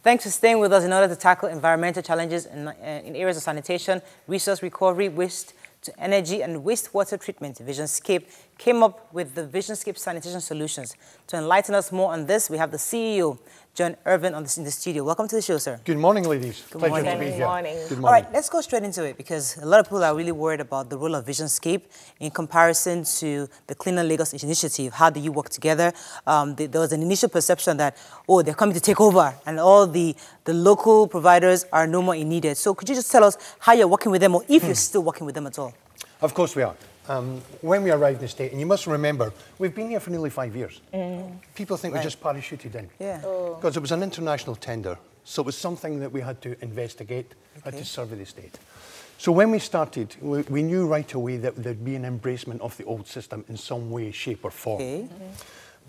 Thanks for staying with us in order to tackle environmental challenges in areas of sanitation, resource recovery, waste to energy and wastewater treatment. Visionscape came up with the Visionscape Sanitation Solutions. To enlighten us more on this, we have the CEO, Irvine, in the studio. Welcome to the show, sir. Good morning, ladies. Good Pleasure morning. to be here. Good morning. Good morning. All right, let's go straight into it because a lot of people are really worried about the role of Visionscape in comparison to the Cleaner Lagos initiative. How do you work together? There was an initial perception that, oh, they're coming to take over and all the local providers are no more needed. So could you just tell us how you're working with them or if you're still working with them at all? Of course we are. When we arrived in the state, and you must remember, we've been here for nearly 5 years. People think we just parachuted in. Yeah. Because it was an international tender, so it was something that we had to investigate, had to survey the state. So when we started, we knew right away that there'd be an embracement of the old system in some way, shape or form. Okay.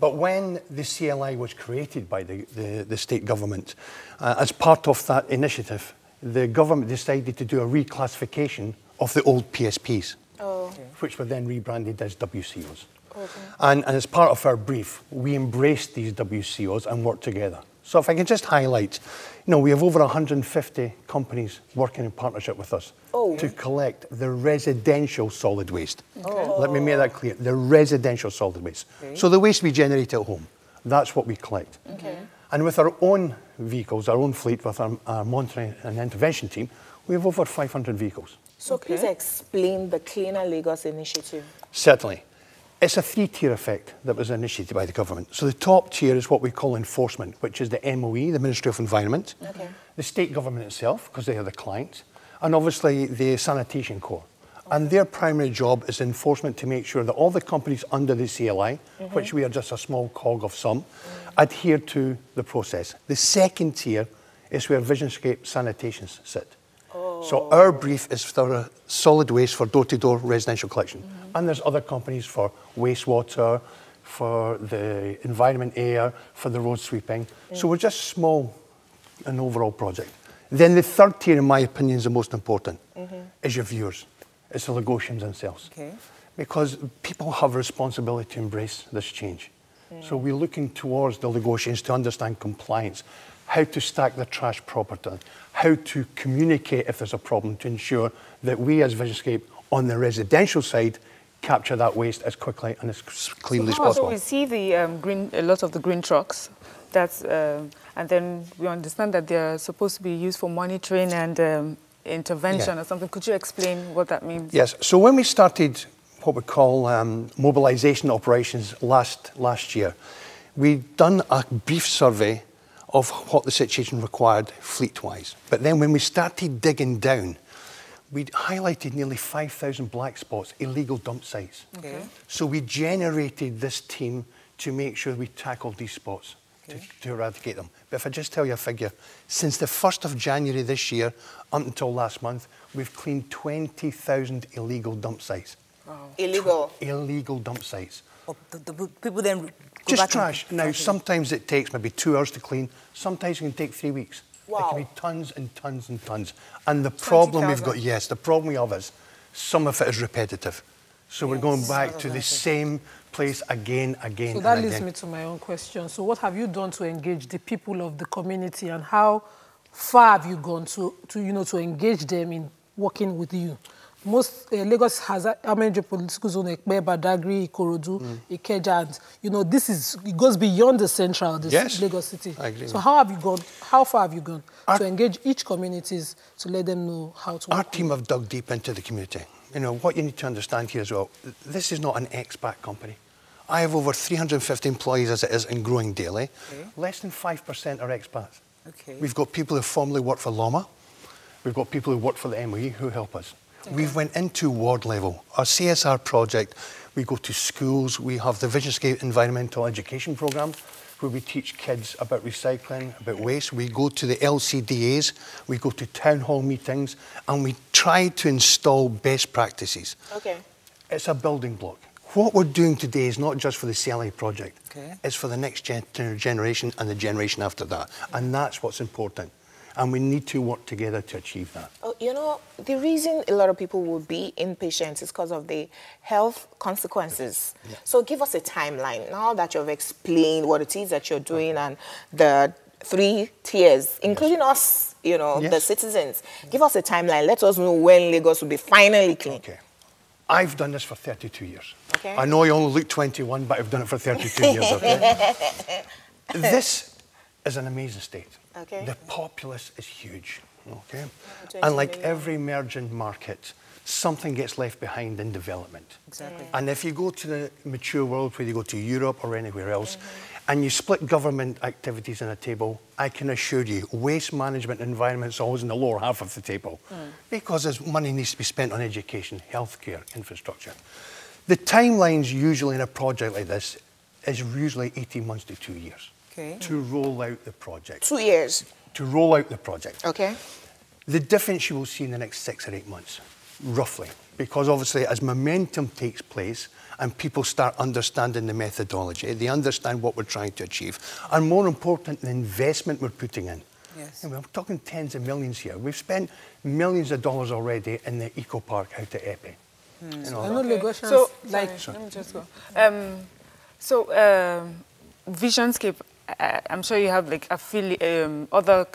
But when the CLI was created by the state government, as part of that initiative, the government decided to do a reclassification of the old PSPs. Which were then rebranded as WCOs. And as part of our brief, we embraced these WCOs and worked together. So if I can just highlight, we have over 150 companies working in partnership with us to collect the residential solid waste. Let me make that clear, the residential solid waste. So the waste we generate at home, that's what we collect. And with our own vehicles, our own fleet, with our monitoring and intervention team, we have over 500 vehicles. So please explain the Cleaner Lagos initiative. Certainly. It's a three-tier effect that was initiated by the government. So the top tier is what we call enforcement, which is the MOE, the Ministry of Environment, the state government itself, because they are the client, and obviously the Sanitation Corps. And their primary job is enforcement to make sure that all the companies under the CLI, which we are just a small cog of some, adhere to the process. The second tier is where Visionscape Sanitations sit. So our brief is for solid waste for door-to-door residential collection. And there's other companies for wastewater, for the environment air, for the road sweeping. So we're just small, an overall project. Then the third tier, in my opinion, is the most important, is your viewers. It's the Lagosians themselves. Because people have a responsibility to embrace this change. So we're looking towards the Lagosians to understand compliance, how to stack the trash properly, how to communicate if there's a problem to ensure that we as Visionscape on the residential side capture that waste as quickly and as cleanly as possible. So we see the a lot of the green trucks, and then we understand that they're supposed to be used for monitoring and intervention or something. Could you explain what that means? Yes, so when we started what we call mobilisation operations last year, we'd done a brief survey of what the situation required fleet-wise. But then when we started digging down, we'd highlighted nearly 5,000 black spots, illegal dump sites. So we generated this team to make sure we tackled these spots, to eradicate them. But if I just tell you a figure, since the 1st of January this year, up until last month, we've cleaned 20,000 illegal dump sites. Illegal? Illegal dump sites. Oh, the people then just trash. Now, sometimes it takes maybe 2 hours to clean. Sometimes it can take 3 weeks. It can be tons and tons and tons. And the problem we've got, the problem we have is some of it is repetitive. So we're going back to the same place again. So that leads me to my own question. So what have you done to engage the people of the community, and how far have you gone to engage them in working with you? Lagos has how many political zones? Ekpe, Badagry, Ikorodu, Ikeja, and it goes beyond the central, Lagos city. I agree. So how have you gone? How far have you gone to engage each communities to let them know how to work? Our team have dug deep into the community. What you need to understand here as well, this is not an expat company. I have over 350 employees as it is and growing daily. Less than 5% are expats. We've got people who formerly worked for LOMA. We've got people who work for the MOE who help us. We've went into ward level. Our CSR project, we go to schools. We have the Visionscape Environmental Education Programme, where we teach kids about recycling, about waste. We go to the LCDAs, we go to town hall meetings, and we try to install best practices. It's a building block. What we're doing today is not just for the CLI project. It's for the next generation and the generation after that. And that's what's important. And we need to work together to achieve that. The reason a lot of people will be impatient is because of the health consequences. So give us a timeline. Now that you've explained what it is that you're doing and the 3 tiers, including us, you know, the citizens. Give us a timeline. Let us know when Lagos will be finally clean. Okay. I've done this for 32 years. Okay. I know you only look 21, but I've done it for 32 years, okay? This is an amazing state. Okay. The populace is huge, okay? And like every emerging market, something gets left behind in development. Exactly. And if you go to the mature world, whether you go to Europe or anywhere else, and you split government activities on a table, I can assure you, waste management and environment is always in the lower half of the table because there's money needs to be spent on education, healthcare, infrastructure. The timelines usually in a project like this is usually 18 months to 2 years to roll out the project. 2 years. To roll out the project. Okay. The difference you will see in the next 6 or 8 months, roughly, because obviously as momentum takes place and people start understanding the methodology, they understand what we're trying to achieve, and more important, the investment we're putting in. Yes. And we're talking tens of millions here. We've spent millions of dollars already in the eco park out at Epi. You know, I know Lagosians So, like... let me just go. Visionscape, I'm sure you have like other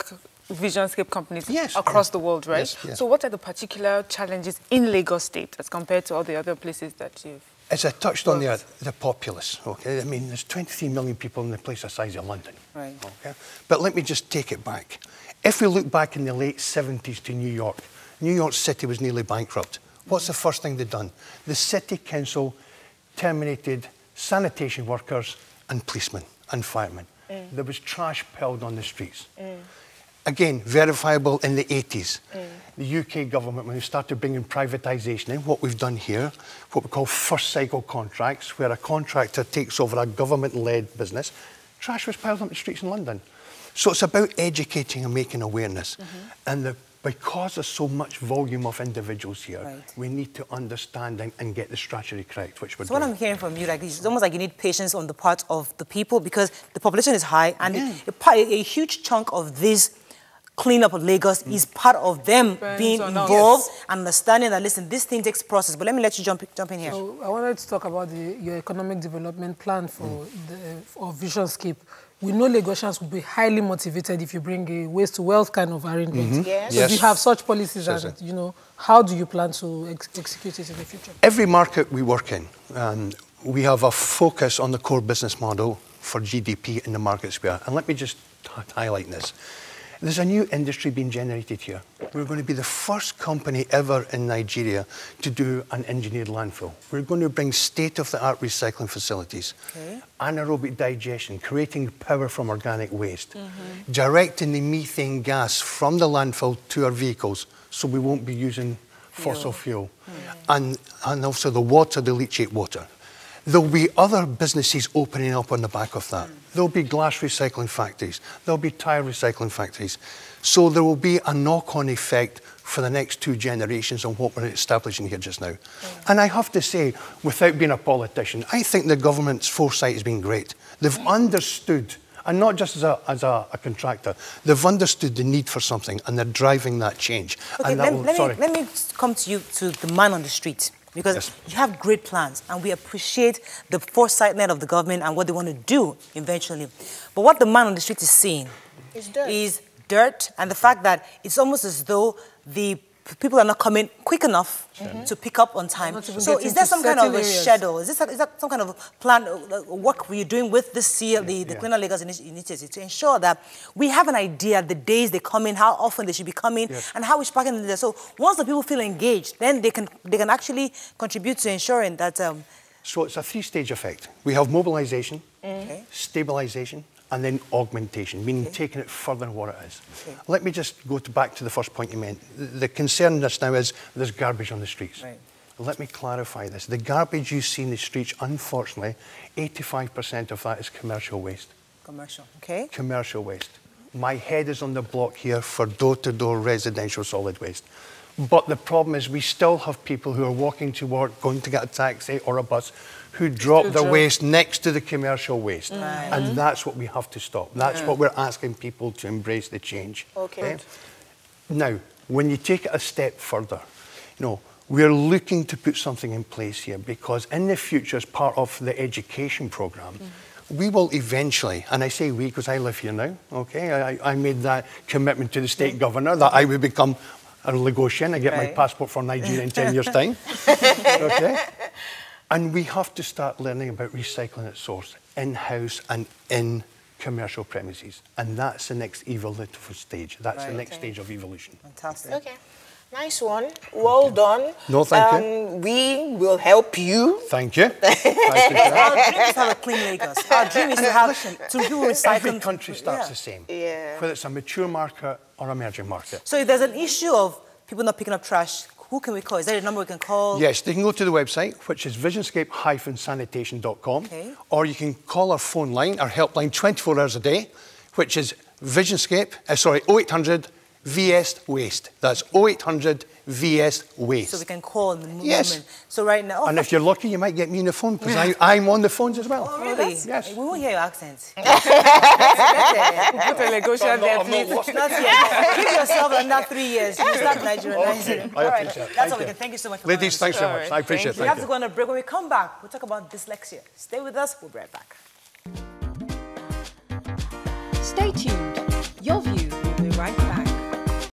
Visionscape companies across the world, right? Yes. So what are the particular challenges in Lagos State as compared to all the other places that you've... as I touched on there, the populace, okay? I mean, there's 23 million people in the place the size of London, okay? But let me just take it back. If we look back in the late 70s to New York City was nearly bankrupt. What's the first thing they'd done? The city council terminated sanitation workers and policemen and firemen. There was trash piled on the streets. Again, verifiable in the 80s. The UK government, when we started bringing privatisation in, what we've done here, what we call first cycle contracts, where a contractor takes over a government-led business, trash was piled on the streets in London. So it's about educating and making awareness. And because there's so much volume of individuals here, we need to understand and get the strategy correct, which we're doing. So what I'm hearing from you, like, it's almost like you need patience on the part of the people because the population is high and a huge chunk of this cleanup of Lagos is part of them being involved and understanding that, listen, this thing takes process. But let me let you jump in here. So I wanted to talk about your economic development plan for Visionscape. We know Lagosians will be highly motivated if you bring a waste to wealth kind of arrangement. So if you have such policies, and, you know, how do you plan to execute it in the future? Every market we work in, we have a focus on the core business model for GDP in the markets we are. And let me just highlight this. There's a new industry being generated here. We're going to be the first company ever in Nigeria to do an engineered landfill. We're going to bring state-of-the-art recycling facilities, anaerobic digestion, creating power from organic waste, directing the methane gas from the landfill to our vehicles so we won't be using fossil fuel, and also the water, the leachate water. There'll be other businesses opening up on the back of that. There'll be glass recycling factories. There'll be tyre recycling factories. So there will be a knock-on effect for the next 2 generations on what we're establishing here just now. And I have to say, without being a politician, I think the government's foresight has been great. They've understood, and not just as a contractor, they've understood the need for something and they're driving that change. Okay, and let me come to you, to the man on the street. Because you have great plans, and we appreciate the foresight of the government and what they want to do eventually. But what the man on the street is seeing is dirt, and the fact that it's almost as though the people are not coming quick enough to pick up on time. So is there some kind of a schedule? Is that some kind of plan, work we're doing with this year, the Cleaner Lagos initiative, to ensure that we have an idea the days they come in, how often they should be coming, and how we should pack in there. So once the people feel engaged, then they can actually contribute to ensuring that... So it's a 3-stage effect. We have mobilization, stabilization, and then augmentation, meaning taking it further than what it is. Let me just go back to the first point you made. The concern just now is there's garbage on the streets. Let me clarify this. The garbage you see in the streets, unfortunately, 85% of that is commercial waste. Commercial, Commercial waste. My head is on the block here for door-to-door residential solid waste. But the problem is we still have people who are walking to work, going to get a taxi or a bus, who drop their waste next to the commercial waste. And that's what we have to stop. That's what we're asking people to embrace the change. Now, when you take it a step further, you know, we're looking to put something in place here because in the future, as part of the education programme, we will eventually, and I say we because I live here now, okay? I made that commitment to the state governor that I would become a Lagosian. I get my passport for Nigeria in 10 years' time, okay? And we have to start learning about recycling at source, in-house and in commercial premises. And that's the next evolutive stage. That's the next stage of evolution. Fantastic. Okay. Nice one. Well done. No, thank you. We will help you. Thank you. Our dream is to have a clean Lagos. Our dream is to have to do recycling. Every country starts the same. Yeah. Whether it's a mature market or emerging market. So if there's an issue of people not picking up trash, who can we call? Is there a number we can call? Yes, they can go to the website, which is visionscape-sanitation.com, or you can call our phone line, our helpline, 24 hours a day, which is 0800 VS Waste. That's 0800 VS Waste. So we can call in the movement. Yes. So right now... And if you're lucky, you might get me on the phone, because I'm on the phones as well. Oh, really? Yes. We won't hear your accent. Put a Lagosian there, please. Not yet. Give yourself another 3 years. You start Nigerianizing. I appreciate it. That's all we can. Thank you so much for Ladies, coming. thanks so much. I appreciate it. We have to go on a break. When we come back, we'll talk about dyslexia. Stay with us. We'll be right back. Stay tuned. Your View will be right back.